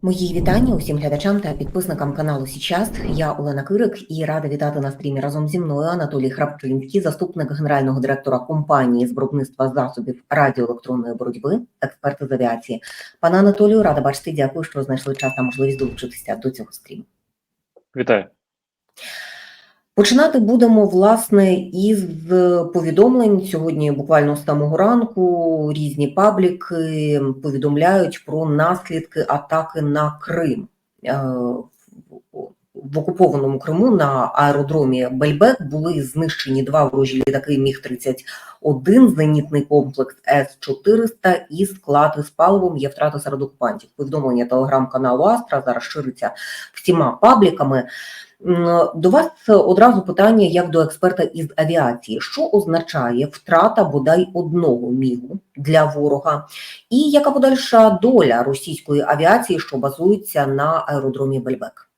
Мої вітання усім глядачам та підписникам каналу Січас. Я Олена Кирик і рада вітати на стрімі разом зі мною Анатолій Храпчинський, заступник генерального директора компанії з виробництва засобів радіоелектронної боротьби, експерт з авіації. Пане Анатолію, рада бачити. Дякую, що знайшли час та можливість долучитися до цього стріму. Вітаю. Починати будемо, власне, із повідомлень. Сьогодні буквально з самого ранку різні пабліки повідомляють про наслідки атаки на Крим. В окупованому Криму на аеродромі Бельбек були знищені 2 ворожі літаки Міг-31, зенітний комплекс С-400 і склад із паливом. Є втрати серед окупантів. Повідомлення телеграм-каналу Астра зараз шириться всіма пабліками. До вас одразу питання як до експерта із авіації. Що означає втрата бодай одного мігу для ворога? І яка подальша доля російської авіації, що базується на аеродромі Бельбек?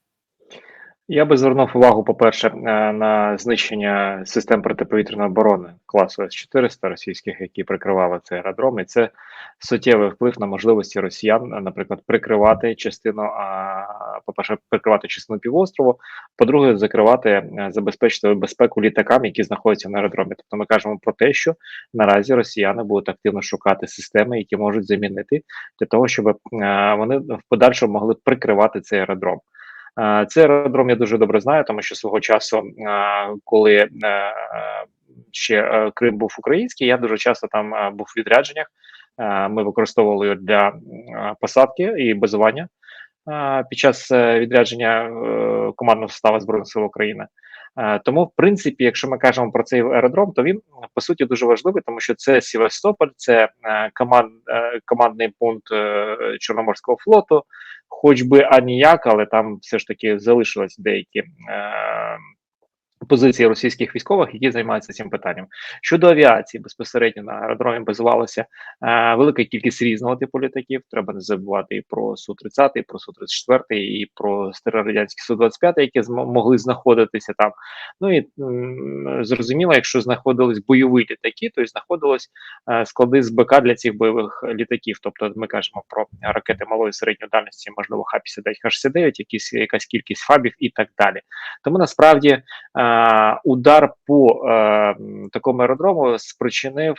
Я би звернув увагу, по-перше, на знищення систем протиповітряної оборони класу С-400 російських, які прикривали цей аеродром. І це суттєвий вплив на можливості росіян, наприклад, прикривати частину, по-перше, прикривати частину півострову, по-друге, забезпечити безпеку літакам, які знаходяться на аеродромі. Тобто ми кажемо про те, що наразі росіяни будуть активно шукати системи, які можуть замінити, для того, щоб вони в подальшому могли прикривати цей аеродром. Цей аеродром я дуже добре знаю, тому що свого часу, коли ще Крим був український, я дуже часто там був у відрядженнях. Ми використовували його для посадки і базування під час відрядження командного составу Збройних сил України. Тому, в принципі, якщо ми кажемо про цей аеродром, то він по суті дуже важливий, тому що це Севастополь, це командний пункт Чорноморського флоту, хоч би аніяк, але там все ж таки залишились деякі позиції російських військових, які займаються цим питанням. Щодо авіації, безпосередньо на аеродромі базувалася велика кількість різного типу літаків. Треба не забувати і про Су-30, і про Су-34, і про старорадянські Су-25, які могли знаходитися там. Ну і зрозуміло, якщо знаходились бойові літаки, то і знаходились склади з БК для цих бойових літаків. Тобто ми кажемо про ракети малої середньої дальності, можливо, Х-59, Х-69, якась кількість фабів і так далі. Тому насправді удар по такому аеродрому спричинив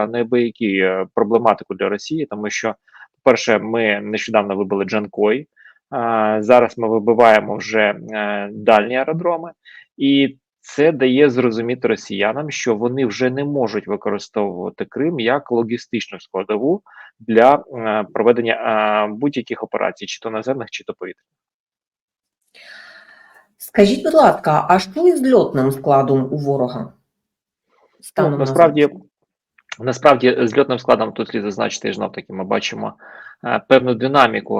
неабиякі проблематику для Росії, тому що, по-перше, ми нещодавно вибили Джанкой, зараз ми вибиваємо вже дальні аеродроми, і це дає зрозуміти росіянам, що вони вже не можуть використовувати Крим як логістичну складову для проведення будь-яких операцій, чи то наземних, чи то повітряних. Скажіть, будь ласка, а що із льотним складом у ворога? Ну, насправді з льотним складом тут слід зазначити, знов таки ми бачимо певну динаміку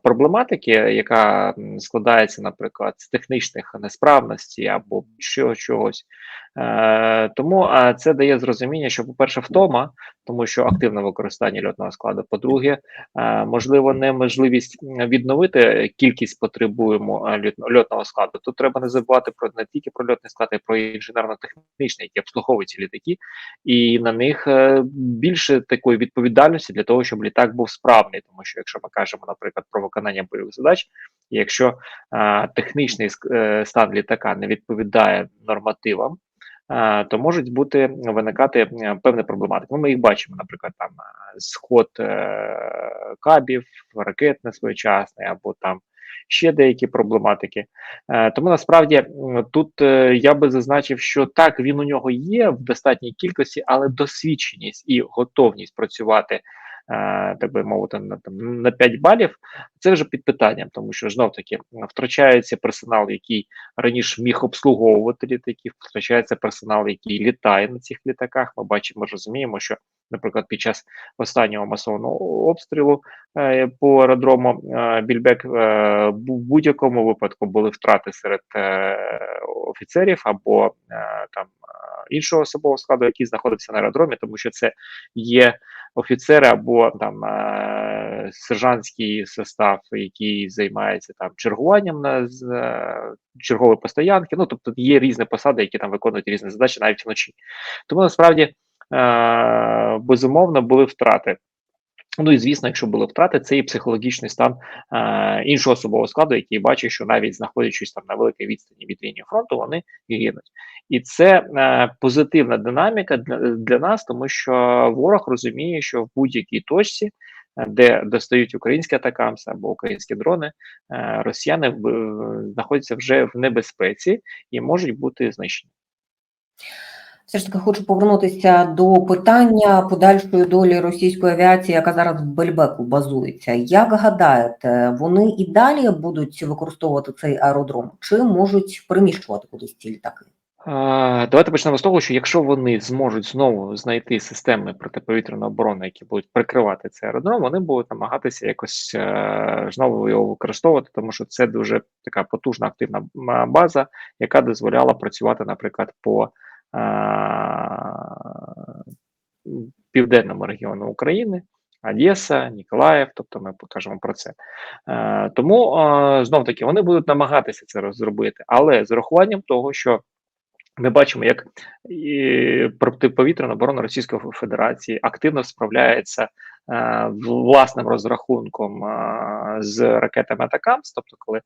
проблематики, яка складається, наприклад, з технічних несправностей або чогось. Тому це дає зрозуміння, що, по-перше, втома, тому що активне використання льотного складу. По-друге, можливо, неможливість відновити кількість потребуємо льотного складу. Тут треба не забувати про не тільки про льотний склад, а й про інженерно-технічний, які обслуговують ці літаки, і на них більше такої відповідальності для того, щоб літак був справний. Тому що, якщо ми кажемо, наприклад, про виконання бойових задач, якщо технічний стан літака не відповідає нормативам, то можуть виникати певні проблематики. Ми їх бачимо, наприклад, там сход кабів, ракет несвоєчасний, або там ще деякі проблематики. Тому насправді тут я би зазначив, що так, він у нього є в достатній кількості, але досвідченість і готовність працювати, так би мовити, на 5 балів, це вже під питанням, тому що знов-таки втрачається персонал, який раніше міг обслуговувати літаків, втрачається персонал, який літає на цих літаках. Ми бачимо, розуміємо, що, наприклад, під час останнього масового обстрілу по аеродрому Більбек в будь-якому випадку були втрати серед офіцерів або там іншого особового складу, який знаходився на аеродромі, тому що це є офіцери або там сержантський состав, який займається там чергуванням на чергової постоянки. Ну, тобто є різні посади, які там виконують різні задачі навіть вночі. Тому насправді безумовно були втрати. Ну і звісно, якщо були втрати, це і психологічний стан іншого особового складу, який бачить, що навіть знаходячись там на великій відстані від лінії фронту, вони гинуть. І це позитивна динаміка для нас, тому що ворог розуміє, що в будь-якій точці, де достають українські атакамси або українські дрони, росіяни знаходяться вже в небезпеці і можуть бути знищені. Все ж таки хочу повернутися до питання подальшої долі російської авіації, яка зараз в Бельбеку базується. Як гадаєте, вони і далі будуть використовувати цей аеродром, чи можуть переміщувати кудись ці літаки? Давайте почнемо з того, що якщо вони зможуть знову знайти системи протиповітряної оборони, які будуть прикривати цей аеродром, вони будуть намагатися якось знову його використовувати, тому що це дуже така потужна активна база, яка дозволяла працювати, наприклад, по південному регіону України, Одеса, Ніколаїв, тобто ми покажемо про це. Тому знов таки вони будуть намагатися це зробити, але з урахуванням того, що ми бачимо, як протиповітряна оборона Російської Федерації активно справляється власним розрахунком з ракетами Атакамс, тобто коли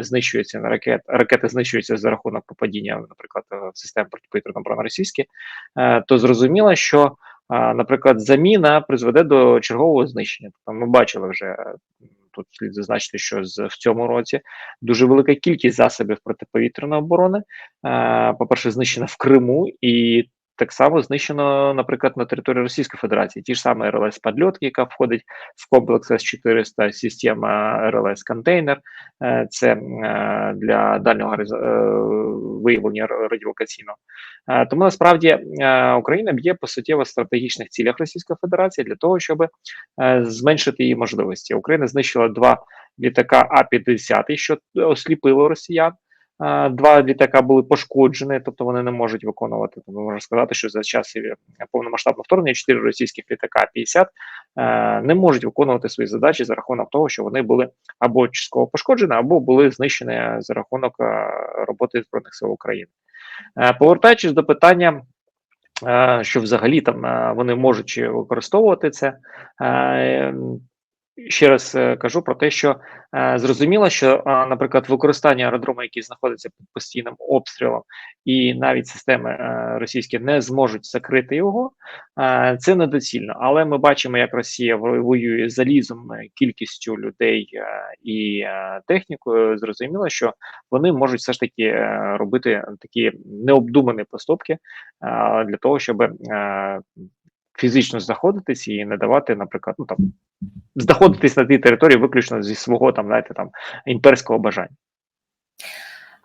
знищуються ракети знищуються за рахунок попадіння, наприклад, в систему протиповітряної оборони російські, то зрозуміло, що, наприклад, заміна призведе до чергового знищення. Тобто ми бачили вже. Тут слід зазначити, що в цьому році дуже велика кількість засобів протиповітряної оборони, по-перше, знищена в Криму, і так само знищено, наприклад, на території Російської Федерації. Ті ж самі РЛС «Подльотки», яка входить в комплекс С-400, система РЛС «Контейнер», це для дальнього виявлення радіолокаційного. Тому насправді Україна б'є по суттєво стратегічних цілях Російської Федерації для того, щоб зменшити її можливості. Україна знищила 2 літака А-50, що осліпило росіян. 2 літака були пошкоджені, тобто вони не можуть виконувати. Тобто можна сказати, що за час повномасштабного вторгнення 4 російських літака А-50 не можуть виконувати свої задачі за рахунок того, що вони були або частково пошкоджені, або були знищені за рахунок роботи Збройних сил України. Повертаючись до питання, що взагалі там вони можуть використовувати це. Ще раз кажу про те, що зрозуміло, що, наприклад, використання аеродрому, який знаходиться під постійним обстрілом, і навіть системи російські не зможуть закрити його, це недоцільно. Але ми бачимо, як Росія воює з залізом, кількістю людей і технікою. Зрозуміло, що вони можуть все ж таки робити такі необдумані поступки для того, щоб фізично знаходитись і не давати, наприклад, знаходитись на тій території виключно зі свого імперського бажання.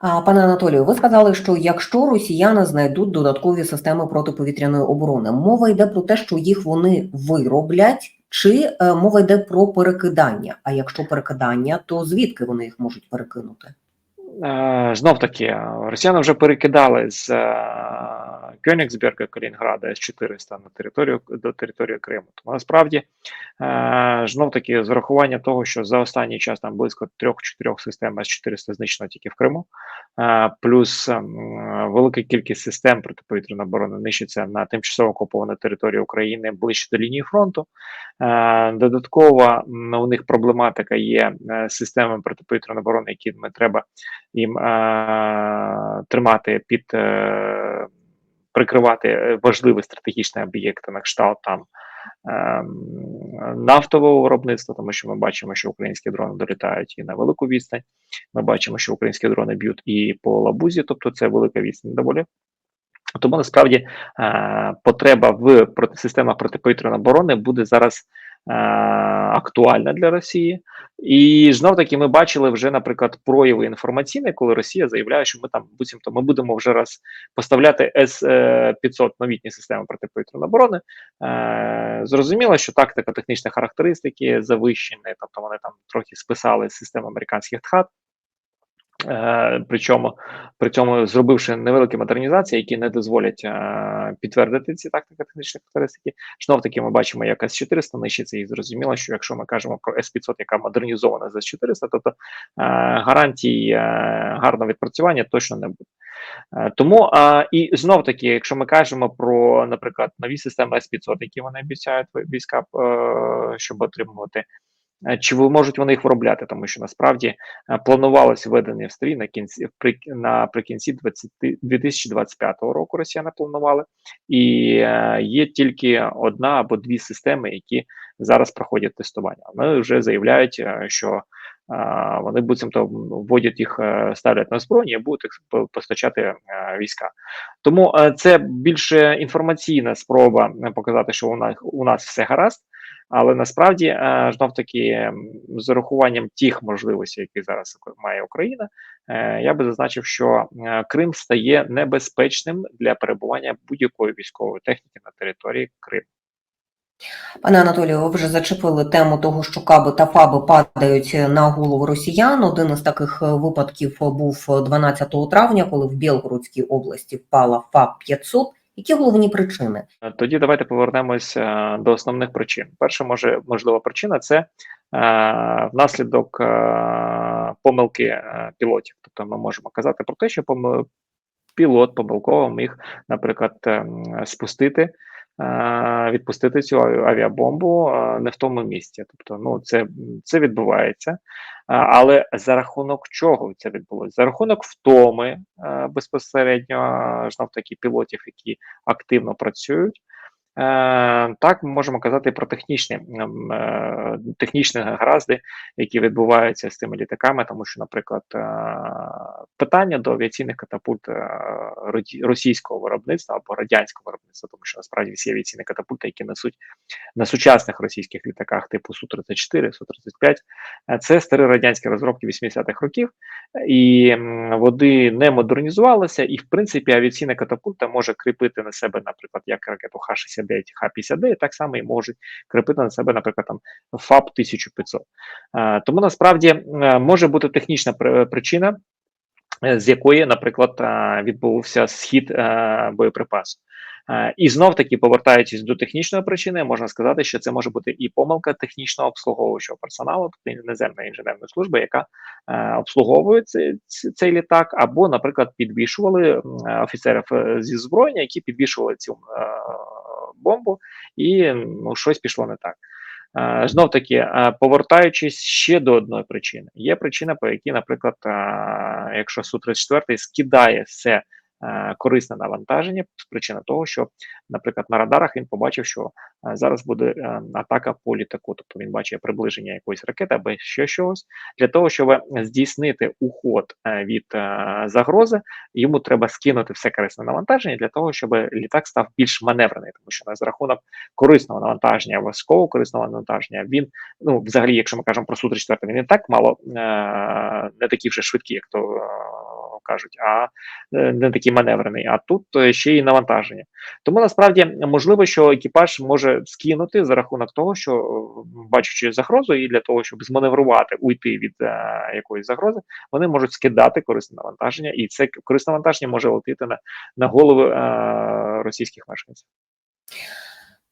Пане Анатолію, ви сказали, що якщо росіяни знайдуть додаткові системи протиповітряної оборони, мова йде про те, що їх вони вироблять, чи мова йде про перекидання? А якщо перекидання, то звідки вони їх можуть перекинути? Знов таки, росіяни вже перекидали з Кёнігсберга, Калінінграда, С-400 до території Криму. Тому насправді, знов таки, з урахуванням того, що за останній час там близько 3-4 систем С-400 знищено тільки в Криму, плюс велика кількість систем протиповітряної оборони нищиться на тимчасово окупованій території України ближче до лінії фронту. Додатково у них проблематика є системи протиповітряної оборони, які треба їм тримати прикривати важливі стратегічні об'єкти на кшталт там нафтового виробництва, тому що ми бачимо, що українські дрони долітають і на велику відстань. Ми бачимо, що українські дрони б'ють і по Лабузі, тобто це велика відстань доволі. Тому насправді потреба в системах протиповітряної оборони буде зараз актуальна для Росії. І знов таки ми бачили вже, наприклад, прояви інформаційні, коли Росія заявляє, що ми там буцімто ми будемо вже раз поставляти С-500 новітні системи протиповітряної оборони. Зрозуміло, що тактика, технічні характеристики завищені, тобто вони там трохи списали з систем американських ТХАД. Причому при цьому зробивши невеликі модернізації, які не дозволять підтвердити ці тактико-технічні характеристики. Знов таки ми бачимо, як С-400 нищиться, і зрозуміло, що якщо ми кажемо про С-500, яка модернізована з С-400, тобто гарантій гарного відпрацювання точно не буде. Тому і знов таки, якщо ми кажемо про, наприклад, нові системи С-500, які вони обіцяють війська, щоб отримувати, чи можуть вони їх виробляти, тому що насправді планувалось введення в стрій наприкінці 2025 року. Росіяни планували, і є тільки одна або дві системи, які зараз проходять тестування. Вони вже заявляють, що вони буцімто вводять їх, ставлять на озброєння і будуть їх постачати війська. Тому це більше інформаційна спроба показати, що у нас все гаразд. Але насправді, знов таки, з урахуванням тих можливостей, які зараз має Україна, я би зазначив, що Крим стає небезпечним для перебування будь-якої військової техніки на території Криму. Пане Анатолію, ви вже зачепили тему того, що каби та фаби падають на голову росіян. Один із таких випадків був 12 травня, коли в Білгородській області впала ФАБ-500. Які головні причини? Тоді давайте повернемось до основних причин. Перша можлива причина – це внаслідок помилки пілотів. Тобто ми можемо казати про те, що пілот помилково міг, наприклад, відпустити цю авіабомбу не в тому місці. Тобто, це відбувається. Але за рахунок чого це відбулося? За рахунок втоми безпосередньо знов таки пілотів, які активно працюють. Так, ми можемо казати про технічні гаразди, які відбуваються з цими літаками, тому що, наприклад, питання до авіаційних катапульт російського виробництва або радянського виробництва, тому що насправді всі авіаційні катапульти, які несуть на сучасних російських літаках типу Су-34, Су-35, це старі радянські розробки 80-х років, і вони не модернізувалися, і в принципі авіаційна катапульта може кріпити на себе, наприклад, як ракету Х-69, Х-59, так само і можуть кріпити на себе, наприклад, там ФАБ-1500. Тому насправді може бути технічна причина, з якої, наприклад, відбувся схід боєприпасу. І знов-таки, повертаючись до технічної причини, можна сказати, що це може бути і помилка технічного обслуговуючого персоналу, тобто іноземної інженерної служби, яка обслуговує цей літак, або, наприклад, підвішували офіцерів зі зброєння, які підвішували цю бомбу, і щось пішло не так. Знов таки, повертаючись ще до одної причини. Є причина, по якій, наприклад, якщо Су-34 скидає все корисне навантаження з причини того, що, наприклад, на радарах він побачив, що зараз буде атака по літаку, тобто він бачить приближення якоїсь ракети або ще щось. Для того, щоб здійснити уход від загрози, йому треба скинути все корисне навантаження для того, щоб літак став більш маневрений, тому що за рахунок корисного навантаження, військового корисного навантаження, він, взагалі, якщо ми кажемо про Су-34, він не так мало, не такі вже швидкі, як то кажуть, а не такий маневрений, а тут ще й навантаження. Тому насправді можливо, що екіпаж може скинути за рахунок того, що бачачи загрозу, і для того, щоб зманеврувати, уйти від якоїсь загрози, вони можуть скидати корисне навантаження, і це корисне навантаження може летіти на голови російських мешканців.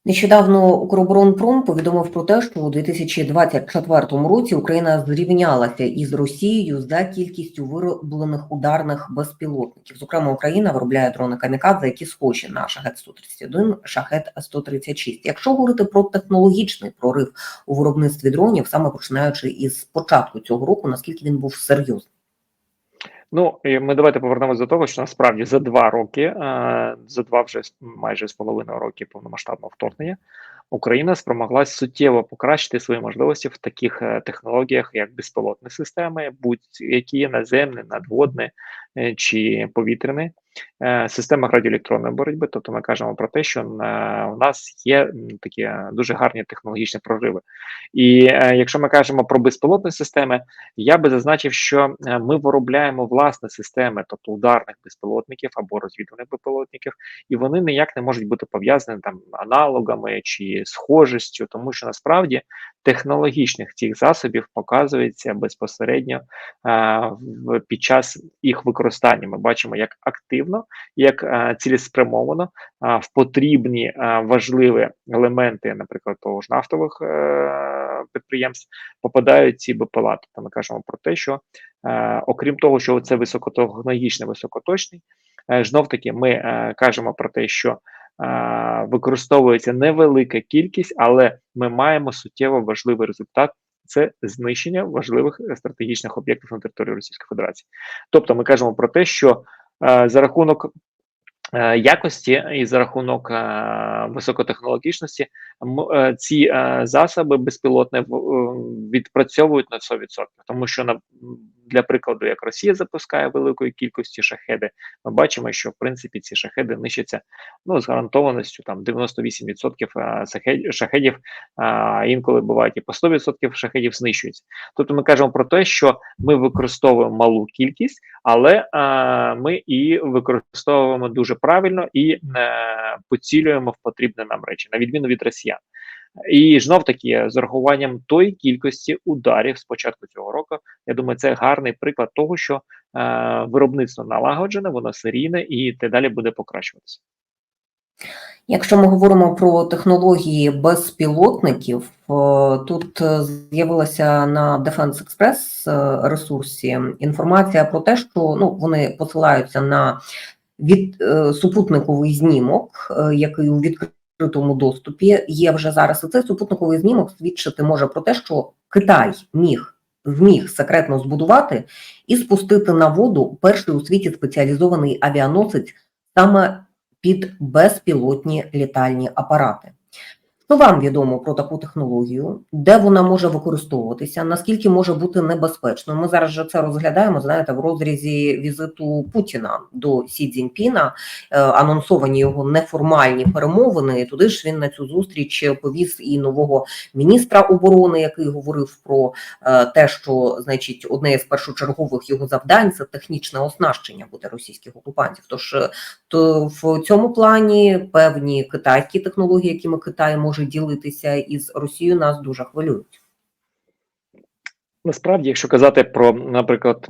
Нещодавно Укроборонпром повідомив про те, що у 2024 році Україна зрівнялася із Росією за кількістю вироблених ударних безпілотників. Зокрема, Україна виробляє дрони камікадзе, які схожі на Шахет-131, Шахет-136. Якщо говорити про технологічний прорив у виробництві дронів, саме починаючи із початку цього року, наскільки він був серйозним? І ми давайте повернемось до того, що насправді за 2 роки, за 2 вже майже з половиною роки повномасштабного вторгнення, Україна спромоглась суттєво покращити свої можливості в таких технологіях, як безпілотні системи, будь-які наземні, надводні чи повітряні. системах радіоелектронної боротьби. Тобто ми кажемо про те, що у нас є такі дуже гарні технологічні прориви. І якщо ми кажемо про безпілотні системи, я би зазначив, що ми виробляємо власні системи, тобто ударних безпілотників або розвідувальних безпілотників, і вони ніяк не можуть бути пов'язані там аналогами чи схожістю, тому що насправді технологічних цих засобів показується безпосередньо під час їх використання. Ми бачимо, як активно, як цілеспрямовано в потрібні важливі елементи, наприклад, того ж нафтових підприємств, попадають ці БПЛА. Тобто ми кажемо про те, що окрім того, що це високотехнологічний, високоточний, знов таки ми кажемо про те, що використовується невелика кількість, але ми маємо суттєво важливий результат. Це знищення важливих стратегічних об'єктів на території Російської Федерації. Тобто ми кажемо про те, що за рахунок якості і за рахунок високотехнологічності ці засоби безпілотні відпрацьовують на 100%. Тому що для прикладу, як Росія запускає великої кількості шахеди, ми бачимо, що в принципі ці шахеди нищаться з гарантованістю там 98% шахедів, інколи бувають і по 100% шахедів знищуються. Тобто ми кажемо про те, що ми використовуємо малу кількість, але ми і використовуємо дуже правильно і поцілюємо в потрібне нам речі, на відміну від росіян. І знов таки з урахуванням тої кількості ударів з початку цього року, я думаю, це гарний приклад того, що виробництво налагоджене, воно серійне і те далі буде покращуватися. Якщо ми говоримо про технології безпілотників, тут з'явилася на Defense Express ресурсі інформація про те, що вони посилаються на супутниковий знімок, який у відкритому доступі є вже зараз. І цей супутниковий знімок свідчити може про те, що Китай зміг секретно збудувати і спустити на воду перший у світі спеціалізований авіаносець саме під безпілотні літальні апарати. Що вам відомо про таку технологію, де вона може використовуватися, наскільки може бути небезпечною? Ми зараз же це розглядаємо, знаєте, в розрізі візиту Путіна до Сі Цзіньпіна, анонсовані його неформальні перемовини, і туди ж він на цю зустріч повіз і нового міністра оборони, який говорив про те, що, значить, одне з першочергових його завдань – це технічне оснащення буде російських окупантів. Тож то в цьому плані певні китайські технології, якими Китай може ділитися із Росією, нас дуже хвилюють. Насправді, якщо казати про, наприклад,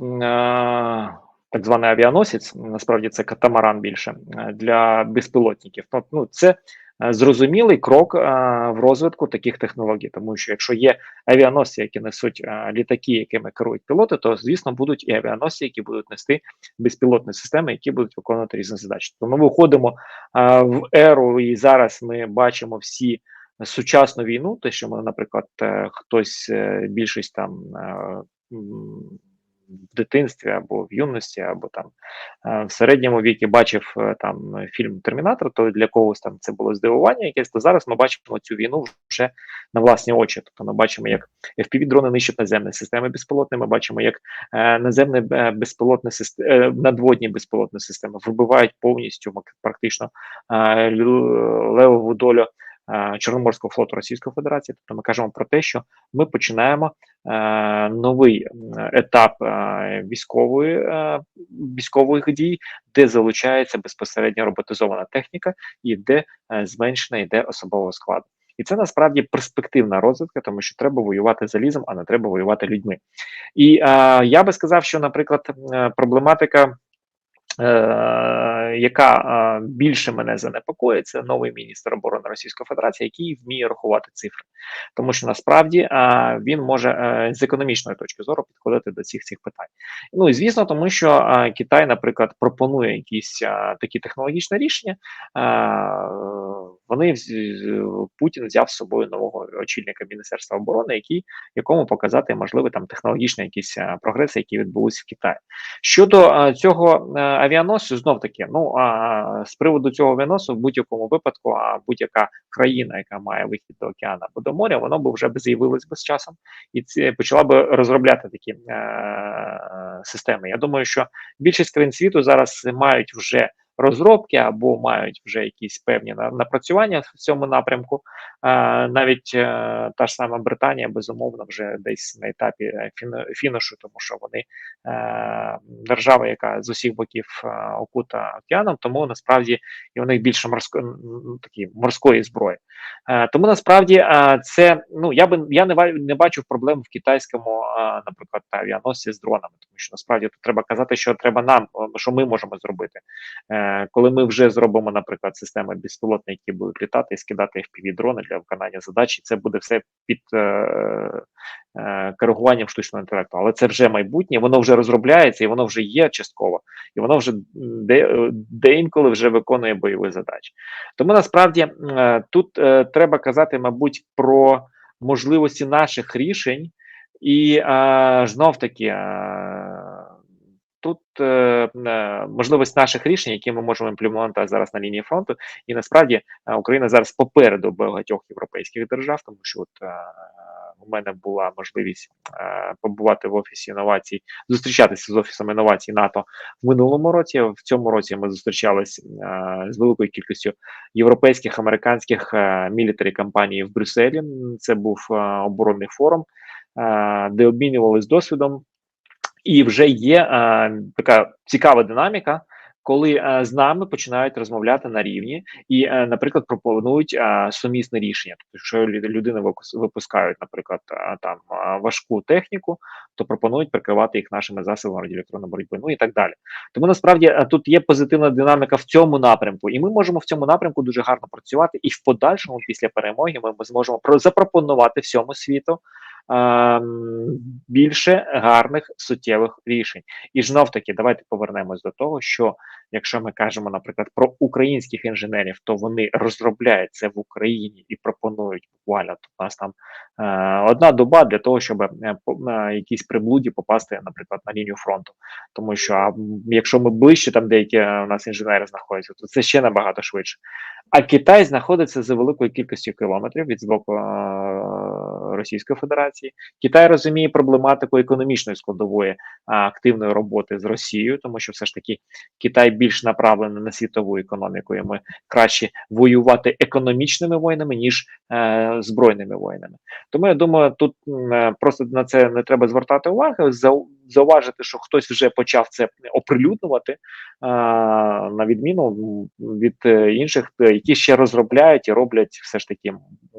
так званий авіаносець, насправді це катамаран більше для безпілотників, це зрозумілий крок в розвитку таких технологій, тому що якщо є авіаносці, які несуть літаки, якими керують пілоти, то, звісно, будуть і авіаносці, які будуть нести безпілотні системи, які будуть виконувати різні задачі. Тому ми виходимо в еру, і зараз ми бачимо всі сучасну війну, те, що ми, наприклад, хтось більшість там в дитинстві або в юності, або там в середньому віці бачив там фільм «Термінатор», то для когось там це було здивування якесь, то зараз ми бачимо цю війну вже на власні очі. Тобто ми бачимо, як FPV-дрони нищать наземні системи безпілотні, ми бачимо, як наземні безпілотні системи, надводні безпілотні системи вибивають повністю практично левову долю Чорноморського флоту Російської Федерації. Тобто ми кажемо про те, що ми починаємо новий етап військових дій, де залучається безпосередньо роботизована техніка і де зменшена йде особового складу. І це насправді перспективна розвитка, тому що треба воювати залізом, а не треба воювати людьми. І я би сказав, що, наприклад, проблематика, яка більше мене занепокоїть, це новий міністр оборони Російської Федерації, який вміє рахувати цифри. Тому що насправді він може з економічної точки зору підходити до цих питань. І звісно, тому що Китай, наприклад, пропонує якісь такі технологічні рішення, Путін взяв з собою нового очільника Міністерства оборони, якому показати можливі там технологічні якісь прогреси, які відбулися в Китаї. Щодо цього авіаносцю, знов таки, з приводу цього авіаносцю в будь-якому випадку, будь-яка країна, яка має вихід до океану або до моря, вона б вже з'явилась би з часом і почала б розробляти такі системи. Я думаю, що більшість країн світу зараз мають вже розробки або мають вже якісь певні напрацювання в цьому напрямку. Навіть та ж сама Британія, безумовно, вже десь на етапі фінішу, тому що вони держава, яка з усіх боків окута океаном, тому насправді і у них більше морської зброї. Тому насправді це, ну, я не бачу проблем в китайському, наприклад, авіаносці з дронами, тому що насправді тут треба казати, що треба нам, що ми можемо зробити. Коли ми вже зробимо, наприклад, системи безпілотні, які будуть літати і скидати FPV-дрони для виконання задач, і це буде все під коригуванням штучного інтелекту. Але це вже майбутнє, воно вже розробляється, і воно вже є частково, і воно вже деінколи вже виконує бойові задачі. Тому насправді тут треба казати, мабуть, про можливості наших рішень, і знов таки тут можливість наших рішень, які ми можемо імплементувати зараз на лінії фронту, і насправді Україна зараз попереду багатьох європейських держав, тому що от у мене була можливість побувати в офісі інновацій, зустрічатися з офісом інновацій НАТО в минулому році. В цьому році ми зустрічалися з великою кількістю європейських, американських мілітарі компаній в Брюсселі. Це був оборонний форум, де обмінювалися досвідом. І вже є така цікава динаміка, коли з нами починають розмовляти на рівні і, наприклад, пропонують сумісне рішення. Тобто, якщо людини випускають, наприклад, там важку техніку, то пропонують прикривати їх нашими засобами радіоелектронної боротьби, ну і так далі. Тому насправді тут є позитивна динаміка в цьому напрямку, і ми можемо в цьому напрямку дуже гарно працювати. І в подальшому, після перемоги, ми зможемо запропонувати всьому світу більше гарних суттєвих рішень. І знов таки, давайте повернемось до того, що якщо ми кажемо, наприклад, про українських інженерів, то вони розробляють це в Україні і пропонують буквально, тут у нас там одна доба для того, щоб якісь приблуді попасти, наприклад, на лінію фронту. Тому що якщо ми ближче, там деякі у нас інженери знаходяться, то це ще набагато швидше. А Китай знаходиться за великою кількістю кілометрів від боку Російської Федерації. Китай розуміє проблематику економічної складової активної роботи з Росією, тому що все ж таки Китай більш направлений на світову економіку, і ми краще воювати економічними воїнами, ніж збройними воїнами. Тому я думаю, тут просто на це не треба звертати увагу, зауважити, що хтось вже почав це оприлюднювати, на відміну від інших, які ще розробляють і роблять все ж таки,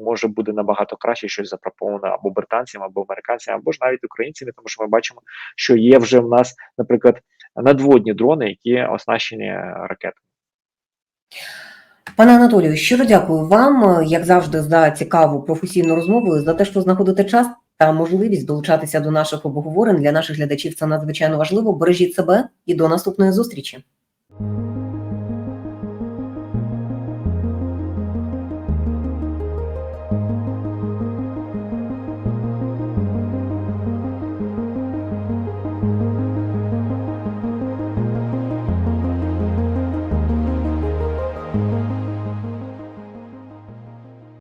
може буде набагато краще щось запропоноване або британцям, або американцям, або ж навіть українцями, тому що ми бачимо, що є вже в нас, наприклад, надводні дрони, які оснащені ракетами. Пане Анатолію, щиро дякую вам, як завжди, за цікаву професійну розмову, за те, що знаходите час та можливість долучатися до наших обговорень. Для наших глядачів це надзвичайно важливо. Бережіть себе і до наступної зустрічі.